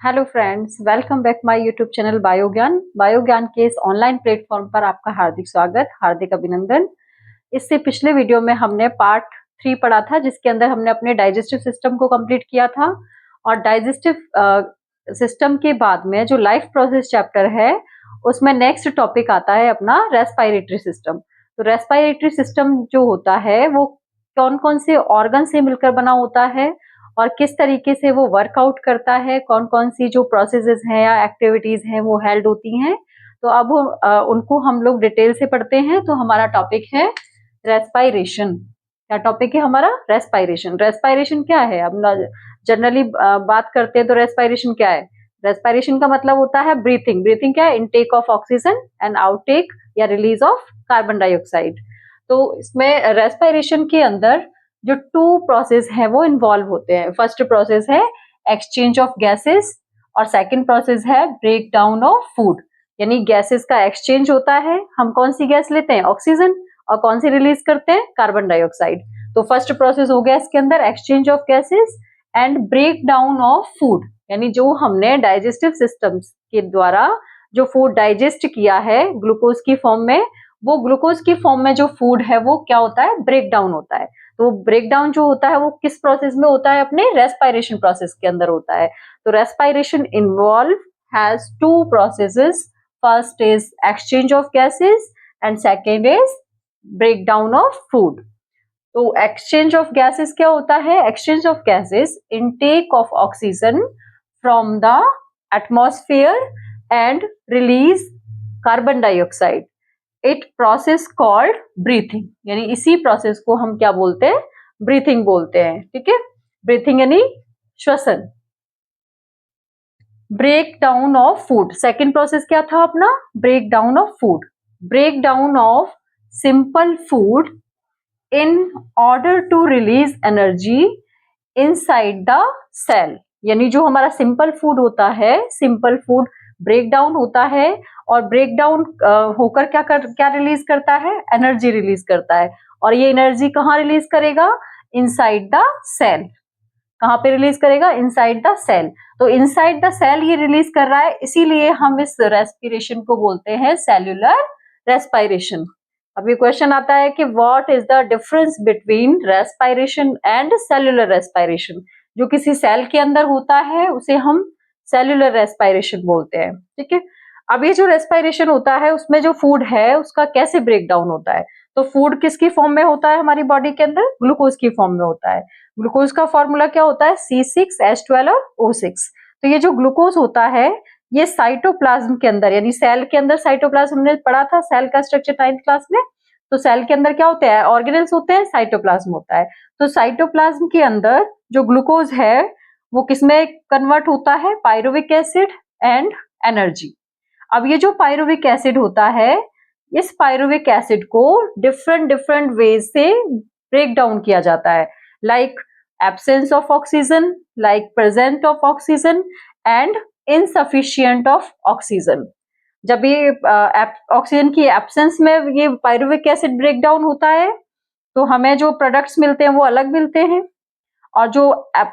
Hello friends, welcome back my YouTube channel Biogyan के इस online platform पर आपका हार्दिक स्वागत, हार्दिक अभिनंदन। इससे पिछले वीडियो में हमने पार्ट 3 पढ़ा था, जिसके अंदर हमने अपने डाइजेस्टिव सिस्टम को कंप्लीट किया था। और डाइजेस्टिव सिस्टम के बाद में जो लाइफ प्रोसेस चैप्टर है, उसमें नेक्स्ट टॉपिक आता है अपना रेस्पिरेटरी सिस्टम। तो रेस्पिरेटरी सिस्टम जो होता है वो कौन कौन से ऑर्गन से मिलकर बना होता है और किस तरीके से वो वर्कआउट करता है, कौन कौन सी जो प्रोसेसेस हैं या एक्टिविटीज हैं वो हेल्ड होती हैं। तो अब उनको हम लोग डिटेल से पढ़ते हैं। तो हमारा टॉपिक है रेस्पायरेशन। क्या टॉपिक है हमारा? रेस्पायरेशन। रेस्पायरेशन क्या है? अब जनरली बात करते हैं तो रेस्पायरेशन क्या है? रेस्पायरेशन का मतलब होता है ब्रीथिंग। ब्रीथिंग क्या है? Intake of oxygen and outtake या रिलीज ऑफ कार्बन डाइऑक्साइड। तो इसमें रेस्पायरेशन के अंदर जो 2 प्रोसेस है वो इन्वॉल्व होते हैं। फर्स्ट प्रोसेस है एक्सचेंज ऑफ गैसेस और सेकंड प्रोसेस है ब्रेक डाउन ऑफ फूड। यानी गैसेस का एक्सचेंज होता है। हम कौन सी गैस लेते हैं? ऑक्सीजन। और कौन सी रिलीज करते हैं? Carbon dioxide. तो फर्स्ट प्रोसेस हो गया इसके अंदर exchange of gases and break down of food. यानी जो हमने डाइजेस्टिव सिस्टम के द्वारा जो फूड डाइजेस्ट किया है ग्लूकोज की फॉर्म में, वो ग्लूकोज की फॉर्म में जो फूड है वो क्या होता है? ब्रेक डाउन होता है। तो ब्रेक डाउन जो होता है वो किस प्रोसेस में होता है? अपने रेस्पायरेशन प्रोसेस के अंदर होता है। तो respiration involve has 2 processes. First is exchange of gases and second is break down of food. तो एक्सचेंज ऑफ गैसेस क्या होता है? Exchange of gases intake of oxygen from the atmosphere and release carbon dioxide. It process called breathing. यानी इसी process को हम क्या बोलते हैं? ब्रीथिंग बोलते हैं। ठीक है, ब्रीथिंग यानी श्वसन। Break down of food, second process क्या था अपना? Break down of food. Break down of simple food in order to release energy inside the cell. यानी जो हमारा सिंपल फूड होता है, सिंपल फूड ब्रेक डाउन होता है और ब्रेक डाउन होकर क्या रिलीज करता है? एनर्जी रिलीज करता है। और ये एनर्जी कहाँ रिलीज करेगा? Inside the cell. कहाँ पे रिलीज करेगा? Inside the cell. तो इनसाइड द सेल ये रिलीज कर रहा है, इसीलिए हम इस रेस्पिरेशन को बोलते हैं सेल्यूलर रेस्पायरेशन। अभी क्वेश्चन आता है कि what is the difference between respiration and cellular respiration. जो किसी सेल के अंदर होता है उसे हम सेल्यूलर रेस्पायरेशन बोलते हैं। ठीक है, अब ये जो रेस्पायरेशन होता है उसमें जो फूड है उसका कैसे ब्रेक डाउन होता है? तो फूड किसकी फॉर्म में होता है हमारी बॉडी के अंदर? ग्लूकोज की फॉर्म में होता है। ग्लूकोज का फॉर्मूला क्या होता है? C6H12 और O6। तो ये जो ग्लूकोज होता है ये साइटोप्लाज्म के अंदर, यानी सेल के अंदर, साइटोप्लाज्म हमने पढ़ा था सेल का स्ट्रक्चर 9th क्लास में। तो सेल के अंदर क्या होते हैं? ऑर्गेनेल्स होते हैं, साइटोप्लाज्म होता है। तो साइटोप्लाज्म के अंदर जो ग्लूकोज है वो किसमें कन्वर्ट होता है? Pyruvic acid and energy. अब ये जो पायरुविक एसिड होता है, इस पायरुविक एसिड को डिफरेंट डिफरेंट वेज से ब्रेक डाउन किया जाता है। Like absence of oxygen, like present of oxygen and insufficient of oxygen. जब ये ऑक्सीजन की एब्सेंस में ये पायरुविक एसिड ब्रेक डाउन होता है तो हमें जो प्रोडक्ट्स मिलते हैं वो अलग मिलते हैं, और जो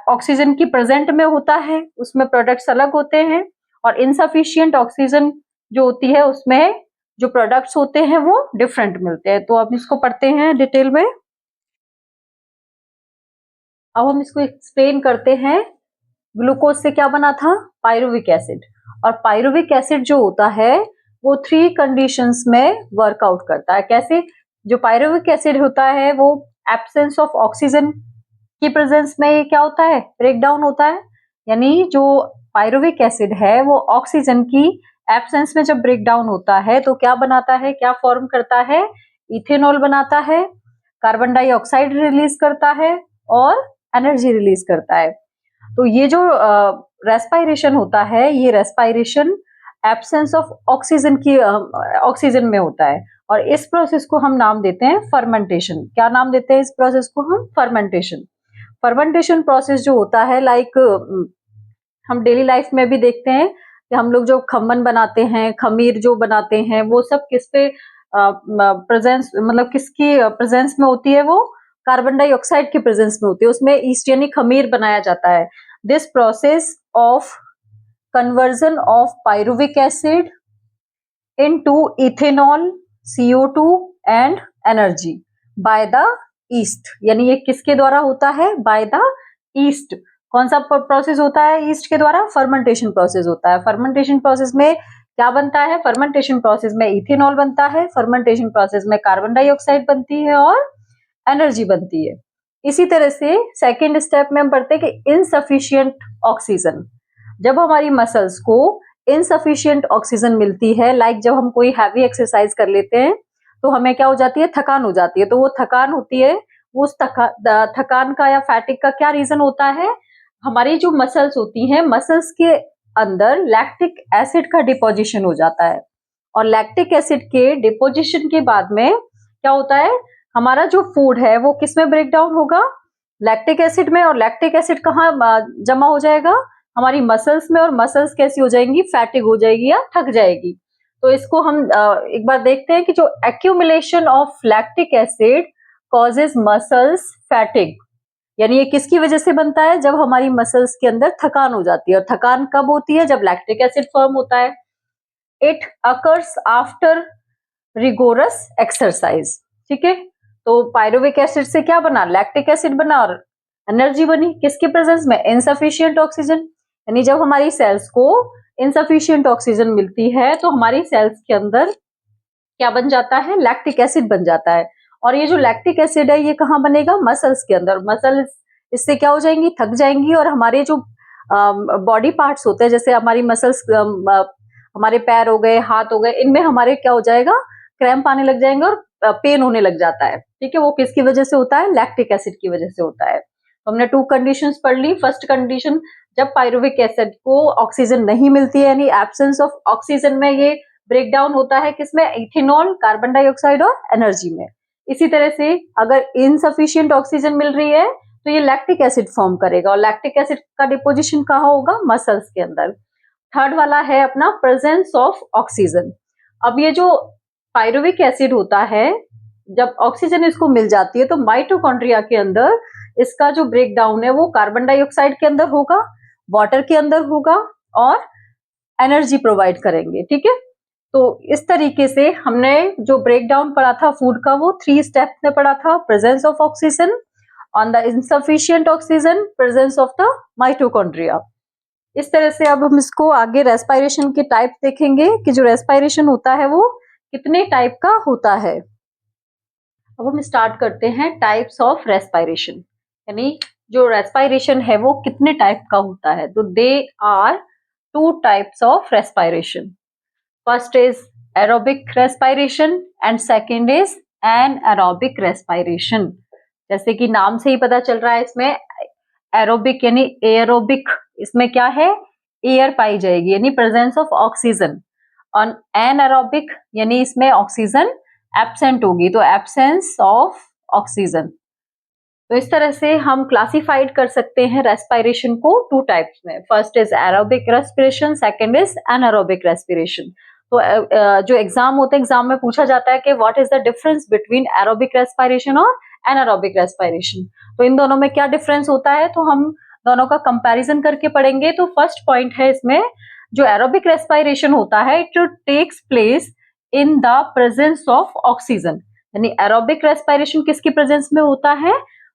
ऑक्सीजन की प्रेजेंट में होता है उसमें प्रोडक्ट्स अलग होते हैं, और इनसफिशिएंट ऑक्सीजन जो होती है उसमें जो प्रोडक्ट्स होते हैं वो डिफरेंट मिलते हैं। तो अब इसको पढ़ते हैं डिटेल में। अब हम इसको एक्सप्लेन करते हैं। ग्लूकोज से क्या बना था? Pyruvic acid. और पायरुविक एसिड जो होता है वो 3 कंडीशंस में वर्कआउट करता है। कैसे? जो पायरुविक एसिड होता है वो एब्सेंस ऑफ ऑक्सीजन की प्रेजेंस में ये क्या होता है? ब्रेक डाउन होता है। यानी जो पायरुविक एसिड है वो ऑक्सीजन की एब्सेंस में जब ब्रेक डाउन होता है तो क्या बनाता है? क्या फॉर्म करता है? इथेनॉल बनाता है, कार्बन डाइऑक्साइड रिलीज करता है और एनर्जी रिलीज करता है। तो ये जो रेस्पायरेशन होता है, ये रेस्पायरेशन एब्सेंस ऑफ ऑक्सीजन की ऑक्सीजन में होता है। और इस प्रोसेस को हम नाम देते हैं फर्मेंटेशन। क्या नाम देते हैं इस प्रोसेस को? हम फर्मेंटेशन। फर्मेंटेशन प्रोसेस जो होता है, लाइक हम डेली लाइफ में भी देखते हैं कि हम लोग जो खमन बनाते हैं, खमीर जो बनाते हैं, वो सब किस पे प्रेजेंस, मतलब किसकी प्रेजेंस में होती है? वो कार्बन डाइऑक्साइड की प्रेजेंस में होती है। उसमें ईस्ट यानी खमीर बनाया जाता है। This process of conversion of pyruvic acid into ethanol, CO2 and energy by the yeast। यानी ये किसके द्वारा होता है? by the yeast। कौन सा प्रोसेस होता है ईस्ट के द्वारा? फर्मेंटेशन प्रोसेस होता है। फर्मेंटेशन प्रोसेस में क्या बनता है? फर्मेंटेशन प्रोसेस में इथेनॉल बनता है, फर्मेंटेशन प्रोसेस में कार्बन डाइऑक्साइड बनती है और एनर्जी बनती है। इसी तरह से सेकेंड स्टेप में हम पढ़ते हैं कि इनसफिशियंट ऑक्सीजन। जब हमारी मसल्स को इनसफिशियंट ऑक्सीजन मिलती है, लाइक जब हम कोई हैवी एक्सरसाइज कर लेते हैं तो हमें क्या हो जाती है? थकान हो जाती है। तो वो थकान होती है, उस थकान का या फैटिक का क्या रीजन होता है? हमारी जो मसल्स होती हैं, मसल्स के अंदर लैक्टिक एसिड का डिपोजिशन हो जाता है और लैक्टिक एसिड के डिपोजिशन के बाद में क्या होता है? हमारा जो फूड है वो किस में ब्रेक डाउन होगा? लैक्टिक एसिड में। और लैक्टिक एसिड कहाँ जमा हो जाएगा? हमारी मसल्स में। और मसल्स कैसी हो जाएंगी? फैटिक हो जाएगी या थक जाएगी। तो इसको हम एक बार देखते हैं कि जो accumulation of lactic acid causes muscles फैटिक, यानी ये किसकी वजह से बनता है? जब हमारी मसल्स के अंदर थकान हो जाती है। और थकान कब होती है? जब लैक्टिक एसिड फॉर्म होता है। It occurs after rigorous exercise. ठीक है, तो पायरुविक एसिड से क्या बना? लैक्टिक एसिड बना और एनर्जी बनी। किसके प्रेजेंस में? Insufficient oxygen. यानी जब हमारी सेल्स को इनसफिशियंट ऑक्सीजन मिलती है तो हमारी सेल्स के अंदर क्या बन जाता है? लैक्टिक एसिड बन जाता है। और ये जो लैक्टिक एसिड है ये कहाँ बनेगा? मसल्स के अंदर। मसल्स इससे क्या हो जाएंगी? थक जाएंगी। और हमारे जो बॉडी पार्ट्स होते हैं, जैसे हमारी मसल्स, हमारे पैर हो गए, हाथ हो गए, इनमें हमारे क्या हो जाएगा? क्रैम्प आने लग जाएंगे और पेन होने लग जाता है। ठीक है, वो किसकी वजह से होता है? लैक्टिक एसिड की वजह से होता है। तो हमने 2 कंडीशंस पढ़ ली। फर्स्ट कंडीशन, जब पायरुविक एसिड को ऑक्सीजन नहीं मिलती है, यानी एब्सेंस ऑफ ऑक्सीजन में ये ब्रेक डाउन होता है किसमें? इथेनॉल, कार्बन डाइऑक्साइड और एनर्जी में। इसी तरह से अगर इनसफिशियंट ऑक्सीजन मिल रही है तो ये लैक्टिक एसिड फॉर्म करेगा और लैक्टिक एसिड का डिपोजिशन कहाँ होगा? मसल्स के अंदर। थर्ड वाला है अपना प्रेजेंस ऑफ ऑक्सीजन। अब ये जो पायरुविक एसिड होता है, जब ऑक्सीजन इसको मिल जाती है तो माइटोकॉन्ड्रिया के अंदर इसका जो ब्रेक डाउन है वो कार्बन डाइऑक्साइड के अंदर होगा, वाटर के अंदर होगा और एनर्जी प्रोवाइड करेंगे। ठीक है, तो इस तरीके से हमने जो ब्रेक डाउन पढ़ा था फूड का वो 3 स्टेप में पढ़ा था। Presence of oxygen, on the insufficient oxygen, presence of the mitochondria. इस तरह से अब हम इसको आगे रेस्पिरेशन के टाइप देखेंगे कि जो रेस्पिरेशन होता है वो कितने टाइप का होता है। अब हम स्टार्ट करते हैं टाइप्स ऑफ रेस्पिरेशन, यानी जो रेस्पिरेशन है वो कितने टाइप का होता है। तो they are 2 types of respiration. First is aerobic respiration and second is anaerobic respiration. जैसे कि नाम से ही पता चल रहा है, इसमें एरोबिक यानी एरोबिक, इसमें क्या है? एयर पाई जाएगी यानी प्रेजेंस ऑफ ऑक्सीजन। और एनएरोबिक यानी इसमें ऑक्सीजन एब्सेंट होगी, तो एब्सेंस ऑफ ऑक्सीजन। तो इस तरह से हम क्लासिफाइड कर सकते हैं रेस्पिरेशन को 2 टाइप्स में। First is aerobic respiration, second is anaerobic respiration. तो जो एग्जाम होते हैं, एग्जाम में पूछा जाता है कि what is the difference between aerobic respiration और एनारोबिक रेस्पिरेशन। तो इन दोनों में क्या डिफरेंस होता है, तो हम दोनों का कंपैरिजन करके पढ़ेंगे। तो फर्स्ट पॉइंट है इसमें, जो एरोबिक रेस्पिरेशन होता है it takes place in the presence of oxygen. यानी एरोबिक रेस्पिरेशन किसकी प्रेजेंस में होता है?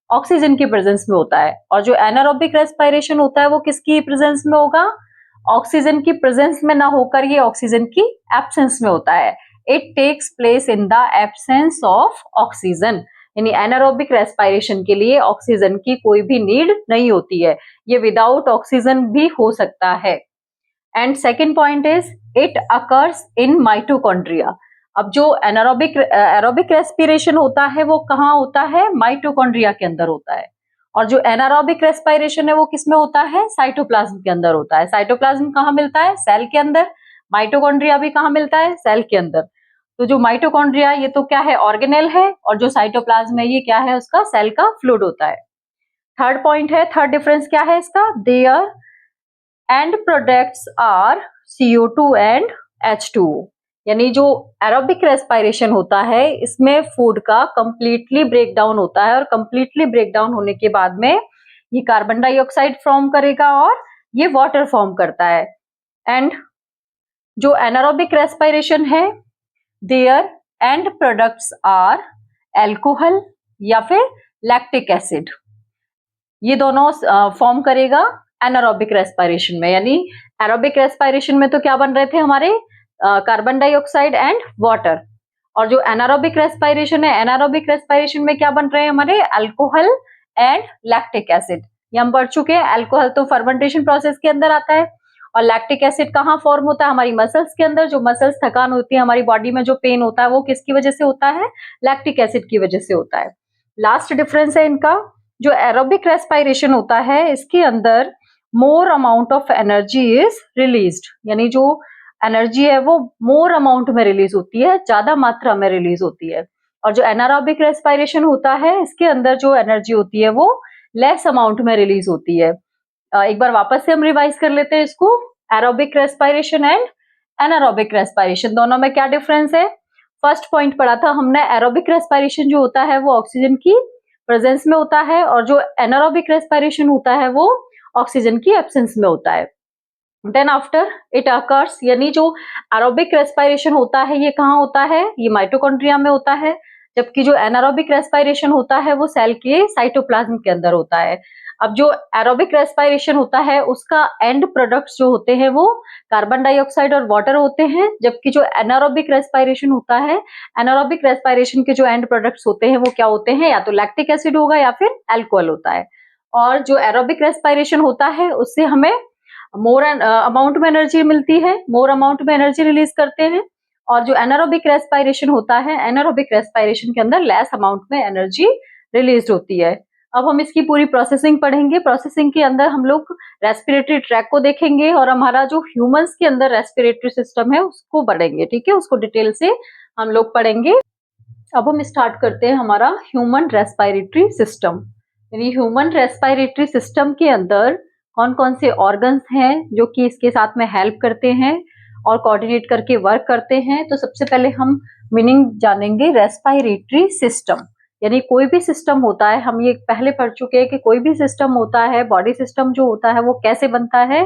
ऑक्सीजन की प्रेजेंस में होता है। और जो एनारोबिक रेस्पिरेशन होता है वो किसकी प्रेजेंस में होगा? ऑक्सीजन की प्रेजेंस में ना होकर ये ऑक्सीजन की एब्सेंस में होता है। It takes place in the absence of oxygen. यानी एनारोबिक रेस्पिरेशन के लिए ऑक्सीजन की कोई भी नीड नहीं होती है, ये विदाउट ऑक्सीजन भी हो सकता है। And second point is it occurs in mitochondria. अब जो एरोबिक रेस्पिरेशन होता है वो कहाँ होता है? माइटोकॉन्ड्रिया के अंदर होता है। और जो एनारोबिक रेस्पिरेशन है वो किसमें होता है? साइटोप्लाज्म के अंदर होता है। साइटोप्लाज्म कहाँ मिलता है? सेल के अंदर। माइटोकॉन्ड्रिया भी कहाँ मिलता है? सेल के अंदर। तो जो माइटोकॉन्ड्रिया ये तो क्या है? ऑर्गेनेल है। और जो साइटोप्लाज्म है ये क्या है? उसका सेल का फ्लूइड होता है। थर्ड पॉइंट है, थर्ड डिफरेंस क्या है इसका? Their end products are CO2 and H2O। यानी जो एरोबिक रेस्पिरेशन होता है इसमें फूड का कंप्लीटली ब्रेक डाउन होता है और कंप्लीटली ब्रेक डाउन होने के बाद में ये कार्बन डाइऑक्साइड फॉर्म करेगा और ये वाटर फॉर्म करता है। एंड जो एनारोबिक रेस्पिरेशन है, their end products are alcohol या फिर लैक्टिक एसिड। ये दोनों फॉर्म करेगा एनारोबिक रेस्पिरेशन में। यानी एरोबिक रेस्पिरेशन में तो क्या बन रहे थे हमारे कार्बन डाइऑक्साइड एंड वाटर, और जो एनारोबिक रेस्पिरेशन है, एनारोबिक रेस्पिरेशन में क्या बन रहे हैं हमारे अल्कोहल एंड लैक्टिक एसिड। ये हम पढ़ चुके हैं। अल्कोहल तो फर्मेंटेशन प्रोसेस के अंदर आता है, और लैक्टिक एसिड कहाँ फॉर्म होता है, हमारी मसल्स के अंदर। जो मसल्स थकान होती है, हमारी बॉडी में जो पेन होता है, वो किसकी वजह से होता है, लैक्टिक एसिड की वजह से होता है। लास्ट डिफरेंस है इनका, जो एरोबिक रेस्पिरेशन होता है इसके अंदर more amount of energy is released, यानी जो एनर्जी है वो मोर अमाउंट में रिलीज होती है, ज्यादा मात्रा में रिलीज होती है। और जो एनारोबिक रेस्पिरेशन होता है इसके अंदर जो एनर्जी होती है वो लेस अमाउंट में रिलीज होती है। एक बार वापस से हम रिवाइज कर लेते हैं इसको। Aerobic respiration and anaerobic respiration, दोनों में क्या डिफरेंस है। फर्स्ट पॉइंट पढ़ा था हमने, एरोबिक रेस्पिरेशन जो होता है वो ऑक्सीजन की प्रेजेंस में होता है, और जो एनारोबिक रेस्पिरेशन होता है वो ऑक्सीजन की एब्सेंस में होता है। देन आफ्टर इट अकर्स, यानी जो एरोबिक रेस्पिरेशन होता है ये कहाँ होता है, ये माइटोकॉन्ड्रिया में होता है, जबकि जो एनारोबिक रेस्पिरेशन होता है वो सेल के साइटोप्लाज्म के अंदर होता है। अब जो एरोबिक रेस्पिरेशन होता है उसका एंड प्रोडक्ट्स जो होते हैं वो कार्बन डाइऑक्साइड और वाटर होते हैं, जबकि जो एनारोबिक रेस्पिरेशन होता है, एनारोबिक रेस्पिरेशन के जो एंड प्रोडक्ट्स होते हैं वो क्या होते हैं, या तो लैक्टिक एसिड होगा या फिर अल्कोहल होता है। और जो एरोबिक रेस्पिरेशन होता है उससे हमें मोर अमाउंट में एनर्जी मिलती है, मोर अमाउंट में एनर्जी रिलीज करते हैं। और जो एनारोबिक रेस्पिरेशन होता है, एनारोबिक रेस्पिरेशन के अंदर लेस अमाउंट में एनर्जी रिलीज होती है। अब हम इसकी पूरी प्रोसेसिंग पढ़ेंगे। प्रोसेसिंग के अंदर हम लोग रेस्पिरेटरी ट्रैक को देखेंगे, और हमारा जो ह्यूमंस के अंदर रेस्पिरेटरी सिस्टम है उसको पढ़ेंगे, ठीक है, उसको डिटेल से हम लोग पढ़ेंगे। अब हम स्टार्ट करते हैं हमारा ह्यूमन रेस्पिरेटरी सिस्टम। यानी ह्यूमन रेस्पिरेटरी सिस्टम के अंदर कौन कौन से ऑर्गन्स हैं जो कि इसके साथ में हेल्प करते हैं और कोऑर्डिनेट करके वर्क करते हैं। तो सबसे पहले हम मीनिंग जानेंगे रेस्पिरेटरी सिस्टम। यानी कोई भी सिस्टम होता है, हम ये पहले पढ़ चुके हैं कि कोई भी सिस्टम होता है, बॉडी सिस्टम जो होता है वो कैसे बनता है।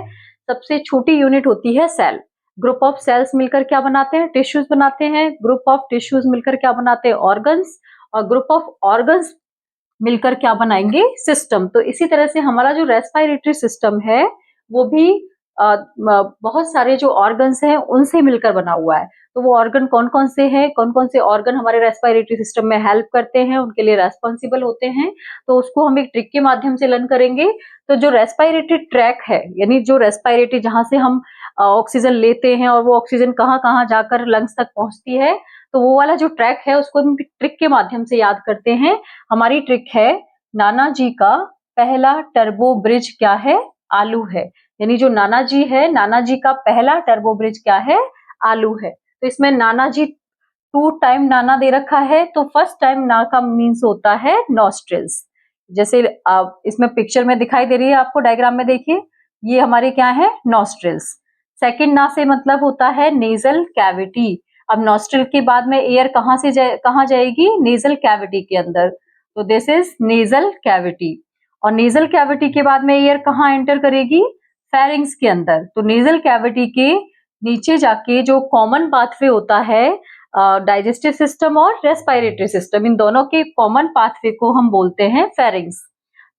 सबसे छोटी यूनिट होती है सेल। ग्रुप ऑफ सेल्स मिलकर क्या बनाते हैं, टिश्यूज बनाते हैं। ग्रुप ऑफ टिश्यूज मिलकर क्या बनाते हैं, ऑर्गन्स। और ग्रुप ऑफ ऑर्गन्स मिलकर क्या बनाएंगे, सिस्टम। तो इसी तरह से हमारा जो रेस्पिरेटरी सिस्टम है वो भी बहुत सारे जो ऑर्गन्स हैं उनसे मिलकर बना हुआ है। तो वो ऑर्गन कौन कौन से हैं, कौन कौन से ऑर्गन हमारे रेस्पिरेटरी सिस्टम में हेल्प करते हैं, उनके लिए रेस्पॉन्सिबल होते हैं, तो उसको हम एक ट्रिक के माध्यम से लर्न करेंगे। तो जो रेस्पिरेटरी ट्रैक है, यानी जो रेस्पिरेटरी जहां से हम ऑक्सीजन लेते हैं और वो ऑक्सीजन कहाँ कहाँ जाकर लंग्स तक पहुंचती है, तो वो वाला जो ट्रैक है उसको हम ट्रिक के माध्यम से याद करते हैं। हमारी ट्रिक है, नाना जी का पहला टर्बो ब्रिज क्या है, आलू है। यानी जो नाना जी है, नाना जी का पहला टर्बो ब्रिज क्या है, आलू है। तो इसमें नाना जी 2 टाइम नाना दे रखा है, तो फर्स्ट टाइम ना का मीन्स होता है नॉस्ट्रिल्स। जैसे इसमें पिक्चर में दिखाई दे रही है आपको, डायग्राम में देखिए, ये हमारे क्या है, नॉस्ट्रिल्स। सेकंड ना से मतलब होता है नेजल कैविटी। अब नॉस्ट्रिल के बाद में एयर कहाँ से कहाँ जाएगी, नेजल कैविटी के अंदर, तो दिस इज नेजल कैविटी। और नेजल कैविटी के बाद में एयर कहाँ एंटर करेगी, फेरिंग्स के अंदर। तो नेजल कैविटी के नीचे जाके जो कॉमन पाथवे होता है डाइजेस्टिव सिस्टम और रेस्पिरेटरी सिस्टम, इन दोनों के कॉमन पाथवे को हम बोलते हैं फेरिंग्स।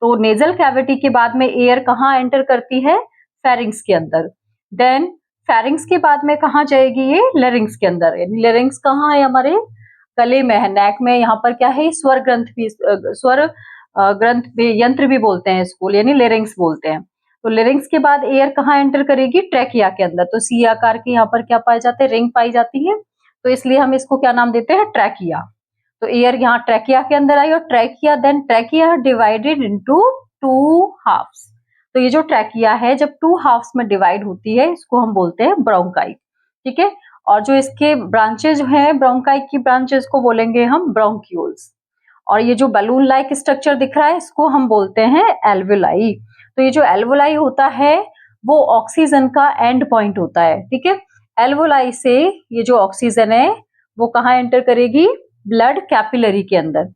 तो नेजल कैविटी के बाद में एयर कहाँ एंटर करती है, फेरिंग्स के अंदर। देन फेरिंग्स के बाद में कहाँ जाएगी, ये लेरिंग्स के अंदर। लेरिंग्स कहाँ है, हमारे गले में है, नेक में। यहाँ पर क्या है, स्वर ग्रंथ भी, स्वर ग्रंथ भी, यंत्र भी बोलते हैं इसको, यानी लेरिंग्स बोलते हैं। तो लेरिंग्स के बाद एयर कहाँ एंटर करेगी, ट्रैकिया के अंदर। तो सी आकार के यहाँ पर क्या पाए जाते हैं, रिंग पाई जाती है, तो इसलिए हम इसको क्या नाम देते हैं, ट्रैकिया। तो एयर यहाँ ट्रैकिया के अंदर आई, और trachea, then trachea divided into 2 halves. तो ये जो ट्रैकिया है जब 2 हाफ्स में डिवाइड होती है, इसको हम बोलते हैं ब्रोंकाई, ठीक है। और जो इसके ब्रांचेज हैं, ब्रोंकाई की ब्रांचेज को बोलेंगे हम ब्रोंक्यूल्स। और ये जो बलून लाइक स्ट्रक्चर दिख रहा है इसको हम बोलते हैं एल्वुलाई। तो ये जो एल्वुलाई होता है वो ऑक्सीजन का एंड पॉइंट होता है, ठीक है। एल्वुलाई से ये जो ऑक्सीजन है वो कहाँ एंटर करेगी, ब्लड कैपिलरी के अंदर।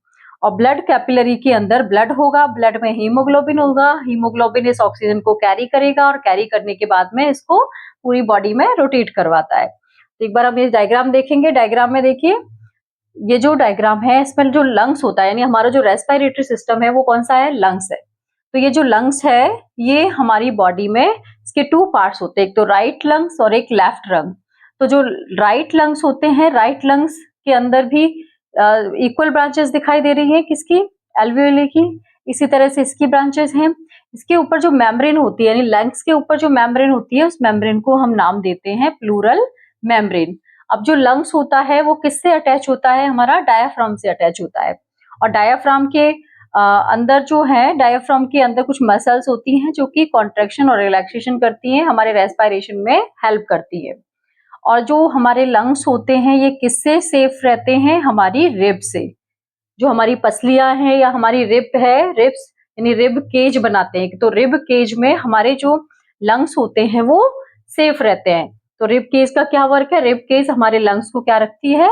और ब्लड कैपिलरी के अंदर ब्लड होगा, ब्लड में हीमोग्लोबिन होगा, हीमोग्लोबिन इस ऑक्सीजन को कैरी करेगा और कैरी करने के बाद में इसको पूरी बॉडी में रोटेट करवाता है। तो एक बार हम ये डायग्राम देखेंगे। डायग्राम में देखिए, ये जो डायग्राम है इसमें जो लंग्स होता है यानी हमारा जो रेस्पिरेटरी सिस्टम है वो कौन सा है, लंग्स है। तो ये जो लंग्स है ये हमारी बॉडी में इसके टू पार्ट्स होते हैं, एक तो राइट लंग्स और एक लेफ्ट लंग। तो जो राइट लंग्स होते हैं, राइट लंग्स के अंदर भी इक्वल ब्रांचेस दिखाई दे रही है, किसकी, एल्वियोली की। इसी तरह से इसकी ब्रांचेस हैं। इसके ऊपर जो मेम्ब्रेन होती है यानी लंग्स के ऊपर जो मेम्ब्रेन होती है उस मेम्ब्रेन को हम नाम देते हैं प्लूरल मेम्ब्रेन। अब जो लंग्स होता है वो किससे अटैच होता है, हमारा डायाफ्राम से अटैच होता है। और डायाफ्राम के अंदर जो है, डायाफ्राम के अंदर कुछ मसल्स होती हैं जो कि कॉन्ट्रैक्शन और रिलैक्सेशन करती हैं, हमारे रेस्पिरेशन में हेल्प करती है। और जो हमारे लंग्स होते हैं ये किससे सेफ रहते हैं, हमारी रिब से। जो हमारी पसलियां हैं या हमारी रिब है, रिब्स यानी रिब केज बनाते हैं, तो रिब केज में हमारे जो लंग्स होते हैं वो सेफ रहते हैं। तो रिब केज का क्या वर्क है, रिब केज हमारे लंग्स को क्या रखती है,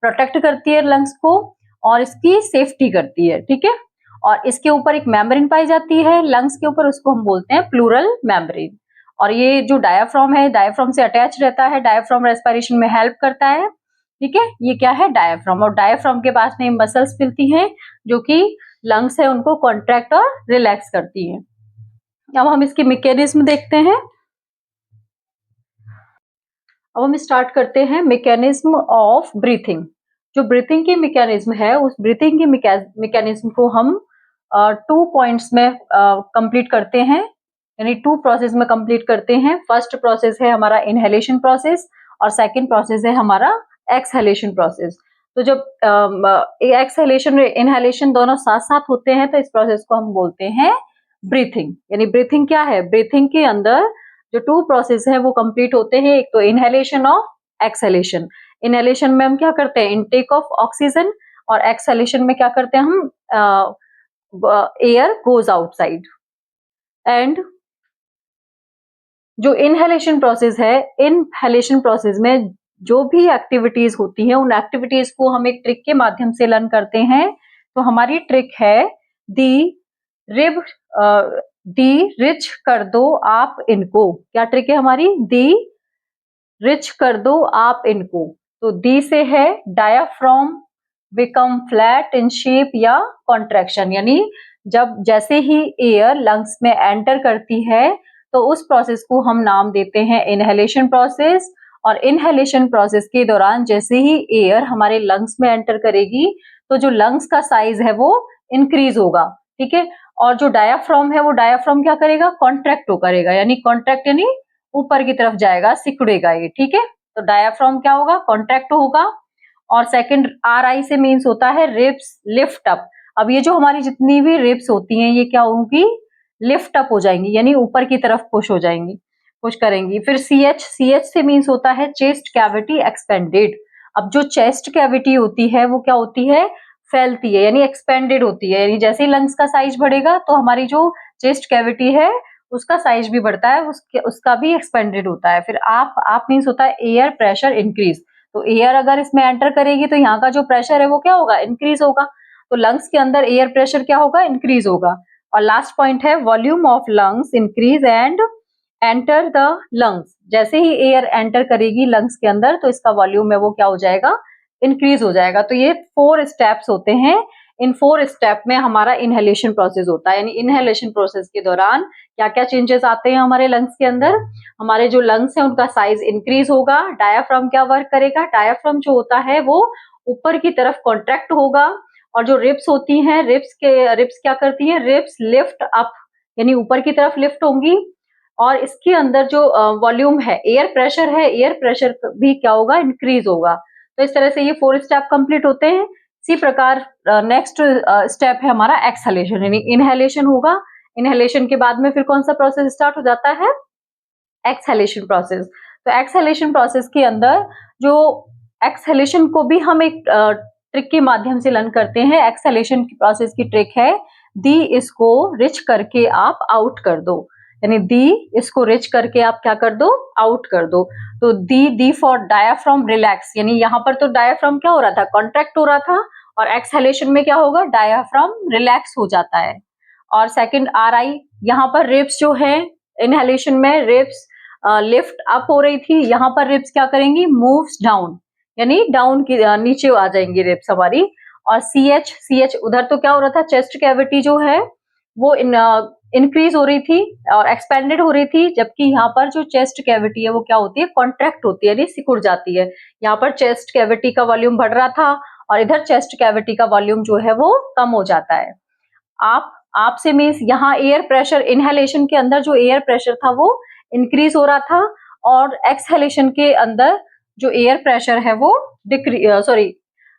प्रोटेक्ट करती है लंग्स को और इसकी सेफ्टी करती है, ठीक है। और इसके ऊपर एक मेम्ब्रेन पाई जाती है लंग्स के ऊपर, उसको हम बोलते हैं प्लूरल मेम्ब्रेन। और ये जो डायाफ्राम है, डायाफ्राम से अटैच रहता है, डायाफ्राम रेस्पिरेशन में हेल्प करता है, ठीक है। ये क्या है, डायाफ्राम। और डायाफ्राम के पास में मसल्स मिलती हैं जो कि लंग्स है उनको कॉन्ट्रैक्ट और रिलैक्स करती हैं। अब हम इसके मैकेनिज्म देखते हैं। अब हम स्टार्ट करते हैं मैकेनिज्म ऑफ ब्रीथिंग। जो ब्रीथिंग की मैकेनिज्म है उस ब्रीथिंग की मैकेनिज्म को हम 2 पॉइंट्स में कंप्लीट करते हैं, यानी 2 प्रोसेस में कंप्लीट करते हैं। फर्स्ट प्रोसेस है हमारा इनहेलेशन प्रोसेस और सेकंड प्रोसेस है हमारा एक्सहेलेशन प्रोसेस। तो जब एक्सहेलेशन और इनहेलेशन दोनों साथ साथ होते हैं तो इस प्रोसेस को हम बोलते हैं ब्रीथिंग। यानी ब्रीथिंग क्या है, ब्रीथिंग के अंदर जो 2 प्रोसेस है वो कंप्लीट होते हैं, एक तो इनहेलेशन और एक्सहेलेशन। इनहेलेशन में हम क्या करते हैं, इनटेक ऑफ ऑक्सीजन, और एक्सहेलेशन में क्या करते हैं हम, एयर गोज आउटसाइड। एंड जो इनहेलेशन प्रोसेस है, इनहेलेशन प्रोसेस में जो भी एक्टिविटीज होती हैं उन एक्टिविटीज को हम एक ट्रिक के माध्यम से लर्न करते हैं। तो हमारी ट्रिक है दी रिब, दी रिच कर दो आप इनको। क्या ट्रिक है हमारी, दी रिच कर दो आप इनको। तो दी से है diaphragm become flat in shape या कॉन्ट्रैक्शन, यानी जब जैसे ही एयर लंग्स में एंटर करती है तो उस प्रोसेस को हम नाम देते हैं इनहेलेशन प्रोसेस। और इनहेलेशन प्रोसेस के दौरान जैसे ही एयर हमारे लंग्स में एंटर करेगी तो जो लंग्स का साइज है वो इंक्रीज होगा, ठीक है। और जो डायाफ्राम है वो डायाफ्राम क्या करेगा, कॉन्ट्रैक्ट करेगा, यानी कॉन्ट्रैक्ट यानी ऊपर की तरफ जाएगा, सिकुड़ेगा ये, ठीक है। तो डायाफ्राम क्या होगा, कॉन्ट्रैक्ट होगा। और सेकंड आर आई से मीन्स होता है रिब्स लिफ्ट अप। अब ये जो हमारी जितनी भी रिब्स होती हैं ये क्या होंगी, लिफ्ट अप हो जाएंगी, यानी ऊपर की तरफ पुश हो जाएंगी, पुश करेंगी। फिर सी एच से मीन्स होता है चेस्ट कैविटी एक्सपेंडेड। अब जो चेस्ट कैविटी होती है वो क्या होती है, फैलती है, यानी एक्सपेंडेड होती है, यानी जैसे ही लंग्स का साइज बढ़ेगा तो हमारी जो चेस्ट कैविटी है उसका साइज भी बढ़ता है, उसका भी एक्सपेंडेड होता है। फिर आप मीन्स होता है एयर प्रेशर इंक्रीज। तो एयर अगर इसमें एंटर करेगी तो यहाँ का जो प्रेशर है वो क्या होगा, इंक्रीज होगा। तो लंग्स के अंदर एयर प्रेशर क्या होगा, इंक्रीज होगा। और लास्ट पॉइंट है volume of lungs increase and enter the lungs. जैसे ही एयर एंटर करेगी लंग्स के अंदर तो इसका वॉल्यूम है वो क्या हो जाएगा, इंक्रीज हो जाएगा। तो ये 4 स्टेप्स होते हैं। इन 4 स्टेप में हमारा इनहेलेशन प्रोसेस होता है, यानी इनहेलेशन प्रोसेस के दौरान क्या क्या चेंजेस आते हैं हमारे लंग्स के अंदर, हमारे जो लंग्स हैं उनका साइज इंक्रीज होगा। डायाफ्राम क्या वर्क करेगा, डायाफ्राम जो होता है वो ऊपर की तरफ कॉन्ट्रैक्ट होगा। और जो रिब्स होती हैं, रिब्स क्या करती हैं, रिब्स लिफ्ट अप, यानी ऊपर की तरफ लिफ्ट होंगी। और इसके अंदर जो वॉल्यूम है, एयर प्रेशर है, एयर प्रेशर भी क्या होगा, इंक्रीज होगा। तो इस तरह से ये 4 स्टेप कंप्लीट होते हैं। इसी प्रकार नेक्स्ट स्टेप है हमारा एक्सहेलेशन, यानी इनहेलेशन होगा। इनहेलेशन के बाद में फिर कौन सा प्रोसेस स्टार्ट हो जाता है, एक्सहेलेशन प्रोसेस। तो एक्सहेलेशन प्रोसेस के अंदर जो एक्सहेलेशन को भी हम एक ट्रिक के माध्यम से लर्न करते हैं। एक्सहेलेशन की प्रोसेस की ट्रिक है दी इसको रिच करके आप आउट कर दो, यानी दी इसको रिच करके आप क्या कर दो, आउट कर दो। तो दी फॉर डायाफ्राम रिलैक्स, यानी यहाँ पर तो डायाफ्राम क्या हो रहा था, कॉन्ट्रैक्ट हो रहा था, और एक्सहेलेशन में क्या होगा, डायाफ्राम रिलैक्स हो जाता है। और सेकंड RI, यहाँ पर रिब्स जो है इनहेलेशन में रिब्स लिफ्ट अप हो रही थी, यहाँ पर रिब्स क्या करेंगी, मूव्स डाउन, यानी डाउन की नीचे आ जाएंगी रिब्स हमारी। और CH उधर तो क्या हो रहा था, चेस्ट कैविटी जो है वो इंक्रीज हो रही थी और एक्सपेंडेड हो रही थी, जबकि यहाँ पर जो चेस्ट कैविटी है वो क्या होती है, कॉन्ट्रैक्ट होती है, यानी सिकुड़ जाती है। यहाँ पर चेस्ट कैविटी का वॉल्यूम बढ़ रहा था और इधर चेस्ट कैविटी का वॉल्यूम जो है वो कम हो जाता है। आप से मीन्स यहाँ एयर प्रेशर, इनहेलेशन के अंदर जो एयर प्रेशर था वो इंक्रीज हो रहा था और एक्सहेलेशन के अंदर जो एयर प्रेशर है वो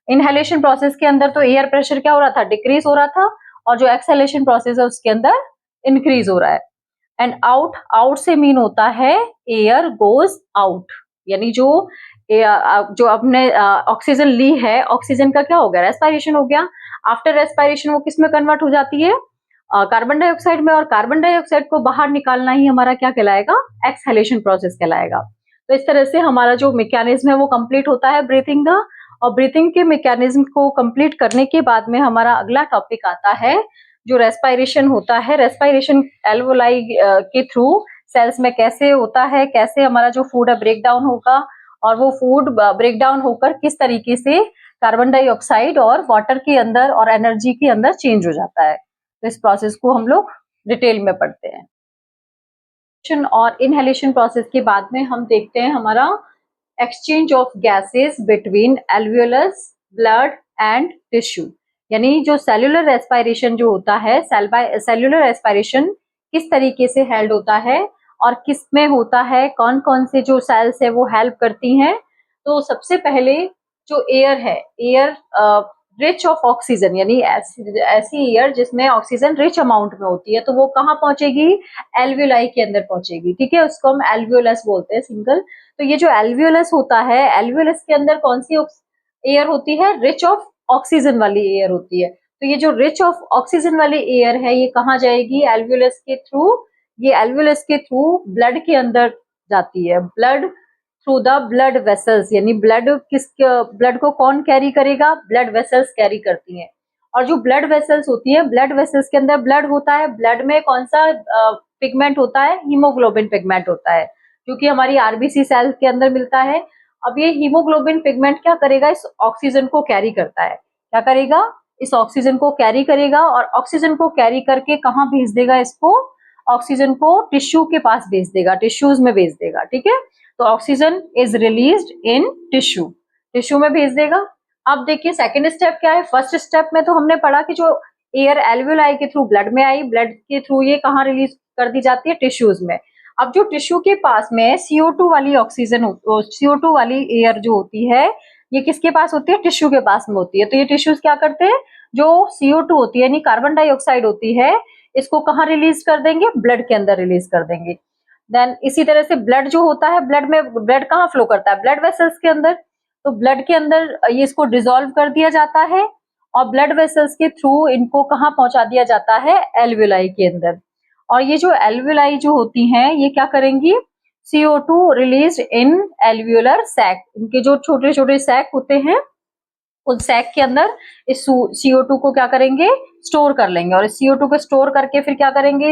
इनहेलेशन प्रोसेस के अंदर तो एयर प्रेशर क्या हो रहा था, डिक्रीज हो रहा था, और जो एक्सहेलेशन प्रोसेस है उसके अंदर इंक्रीज हो रहा है। एंड आउट से मीन होता है एयर गोज आउट, यानी जो अपने ऑक्सीजन ली है, ऑक्सीजन का क्या हो गया, रेस्पिरेशन हो गया। आफ्टर रेस्पिरेशन वो किस में कन्वर्ट हो जाती है, कार्बन डाइऑक्साइड में, और कार्बन डाइऑक्साइड को बाहर निकालना ही हमारा क्या कहलाएगा, एक्सहेलेशन प्रोसेस कहलाएगा। तो इस तरह से हमारा जो मैकेनिज्म है वो कंप्लीट होता है ब्रीथिंग का। और ब्रीथिंग के मैकेनिज्म को कंप्लीट करने के बाद में हमारा अगला टॉपिक आता है जो रेस्पिरेशन होता है। रेस्पिरेशन एल्वोलाई के थ्रू सेल्स में कैसे होता है, कैसे हमारा जो फूड है ब्रेक डाउन होगा, और वो फूड ब्रेक डाउन होकर किस तरीके से कार्बन डाइऑक्साइड और वाटर के अंदर और एनर्जी के अंदर चेंज हो जाता है। तो इस प्रोसेस को हम लोग डिटेल में पढ़ते हैं। और इनहेलेशन प्रोसेस के बाद में हम देखते हैं हमारा exchange of gases between alveolus, blood and tissue. यानी जो सेल्यूलर रेस्पिरेशन जो होता है, सेल्यूलर रेस्पिरेशन किस तरीके से हेल्ड होता है और किस में होता है, कौन कौन से जो सेल्स है वो हेल्प करती हैं। तो सबसे पहले जो एयर है, एयर रिच ऑफ ऑक्सीजन, यानी ऐसी एयर जिसमें ऑक्सीजन रिच अमाउंट में होती है, तो वो कहाँ पहुंचेगी, एल्वियोलाई के अंदर पहुंचेगी। ठीक है, उसको हम एल्वियोलस बोलते हैं सिंगल। तो ये जो एल्वियोलस होता है, एल्वियोलस के अंदर कौन सी एयर होती है, रिच ऑफ ऑक्सीजन वाली एयर होती है। तो ये जो रिच ऑफ ऑक्सीजन वाली एयर है ये कहाँ जाएगी, एल्वियोलस के थ्रू। ये एल्वियोलस के थ्रू ब्लड के अंदर जाती है, blood through the blood vessels, यानी ब्लड को कौन कैरी करेगा, ब्लड वेसल्स कैरी करती हैं। और जो ब्लड वेसल्स होती है, ब्लड वेसल्स के अंदर ब्लड होता है, ब्लड में कौन सा पिगमेंट होता है, हीमोग्लोबिन पिगमेंट होता है, जो कि हमारी आरबीसी सेल के अंदर मिलता है। अब ये हीमोग्लोबिन पिगमेंट क्या करेगा, इस ऑक्सीजन को कैरी करता है, क्या करेगा, इस ऑक्सीजन को कैरी करेगा, और ऑक्सीजन को कैरी करके कहाँ भेज देगा इसको, ऑक्सीजन को टिश्यू के पास भेज देगा, टिश्यूज में भेज देगा। ठीक है, तो oxygen is released in tissue, tissue में भेज देगा। अब देखिए सेकंड स्टेप क्या है, फर्स्ट स्टेप में तो हमने पढ़ा कि जो एयर एल्वियोलाई के थ्रू ब्लड में आई, ब्लड के थ्रू ये कहाँ रिलीज कर दी जाती है, टिश्यूज में। अब जो टिश्यू के पास में CO2 वाली ऑक्सीजन, CO2 वाली एयर जो होती है, ये किसके पास होती है, टिश्यू के पास में होती है। तो ये टिश्यूज क्या करते हैं, जो CO2 होती है यानी कार्बन डाइऑक्साइड होती है, इसको कहाँ रिलीज कर देंगे, ब्लड के अंदर रिलीज कर देंगे। देन इसी तरह से ब्लड जो होता है, ब्लड कहाँ फ्लो करता है, ब्लड वेसल्स के अंदर। तो ब्लड के अंदर ये इसको डिसॉल्व कर दिया जाता है और ब्लड वेसल्स के थ्रू इनको कहाँ पहुंचा दिया जाता है, एल्वियोलाई के अंदर। और ये जो एल्वियोलाई जो होती हैं ये क्या करेंगी, CO2 रिलीज इन एल्वियोलर सैक, इनके जो छोटे छोटे सैक होते हैं उन सैक के अंदर इस CO2 को क्या करेंगे, स्टोर कर लेंगे, और इस CO2 को स्टोर करके फिर क्या करेंगे,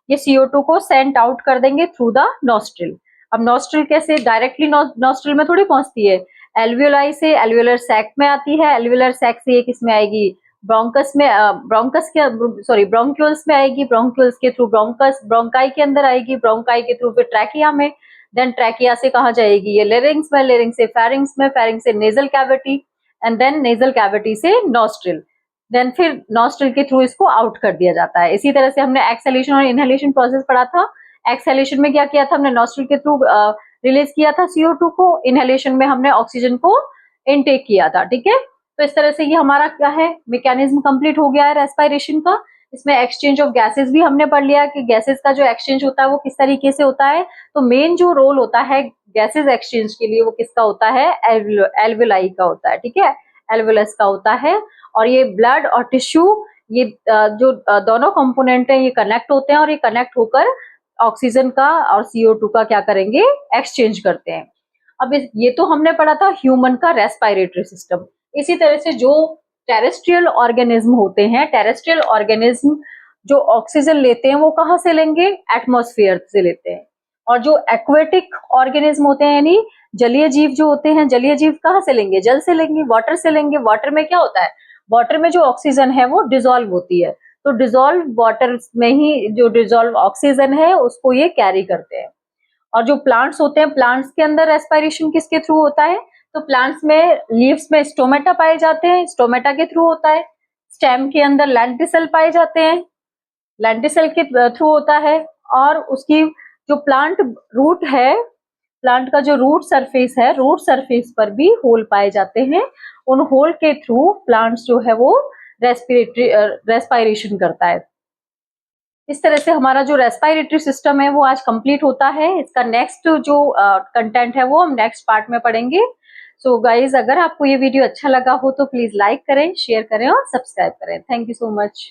ये CO2 को सेंट आउट कर देंगे थ्रू द नॉस्ट्रिल। अब नॉस्ट्रिल कैसे, डायरेक्टली नॉस्ट्रिल में थोड़ी पहुंचती है, एल्वियोलाई से एल्वियोलर सैक में आती है, एल्वियोलर सैक से ये किस में आएगी, ब्रोंकस में, ब्रोंक्यूल्स में आएगी, ब्रोंक्यूल्स के थ्रू ब्रोंकाई के अंदर आएगी, ब्रोंकाई के थ्रू फिर ट्रैकिया में, देन ट्रैकिया से कहा जाएगी ये लेरिंग्स में, लेरिंग्स से फेरिंग्स में, फेरिंग्स से nasal cavity, and then nasal cavity से नॉस्ट्रिल, देन फिर नॉस्ट्रिल के थ्रू इसको आउट कर दिया जाता है। इसी तरह से हमने एक्सहेलेशन और इनहेलेशन प्रोसेस पढ़ा था। एक्सहेलेशन में क्या किया था हमने, नॉस्ट्रिल के थ्रू रिलीज किया था CO2 को, इनहेलेशन में हमने ऑक्सीजन को इनटेक किया था। ठीक है, तो इस तरह से ये हमारा क्या है, मैकेनिज्म कंप्लीट हो गया है रेस्पिरेशन का। इसमें एक्सचेंज ऑफ गैसेस भी हमने पढ़ लिया कि गैसेस का जो एक्सचेंज होता है वो किस तरीके से होता है। तो मेन जो रोल होता है गैसेस एक्सचेंज के लिए वो किसका होता है, एल्वियोलाई का होता है। ठीक है, एल्वियोलस का होता है। और ये ब्लड और टिश्यू, ये जो दोनों कंपोनेंट हैं ये कनेक्ट होते हैं, और ये कनेक्ट होकर ऑक्सीजन का और CO2 का क्या करेंगे, एक्सचेंज करते हैं। अब ये तो हमने पढ़ा था ह्यूमन का रेस्पिरेटरी सिस्टम। इसी तरह से जो टेरेस्ट्रियल ऑर्गेनिज्म होते हैं, टेरेस्ट्रियल ऑर्गेनिज्म जो ऑक्सीजन लेते हैं वो कहाँ से लेंगे? एटमॉस्फेयर से लेते हैं। और जो एक्वेटिक ऑर्गेनिज्म होते हैं यानी जलीय जीव जो होते हैं, जलीय जीव कहाँ से लेंगे? जल से लेंगे, वाटर से लेंगे। वाटर में क्या होता है? वाटर में जो ऑक्सीजन है वो डिसॉल्व होती है, तो डिसॉल्व वाटर में ही जो डिसॉल्व ऑक्सीजन है उसको ये कैरी करते हैं। और जो प्लांट्स होते हैं, प्लांट्स के अंदर रेस्पिरेशन किसके थ्रू होता है? तो प्लांट्स में लीव्स में स्टोमेटा पाए जाते हैं, स्टोमेटा के थ्रू होता है। स्टेम के अंदर लेंटिसल पाए जाते हैं, लेंटिसल के थ्रू होता है। और उसकी जो प्लांट रूट है, प्लांट का जो रूट सरफेस है, रूट सरफेस पर भी होल पाए जाते हैं। उन होल के थ्रू प्लांट्स जो है वो रेस्पिरेशन करता है। इस तरह से हमारा जो रेस्पिरेटरी सिस्टम है वो आज कंप्लीट होता है। इसका नेक्स्ट जो कंटेंट है वो हम नेक्स्ट पार्ट में पढ़ेंगे। सो गाइज, अगर आपको ये वीडियो अच्छा लगा हो तो प्लीज लाइक करें, शेयर करें और सब्सक्राइब करें। Thank you so much.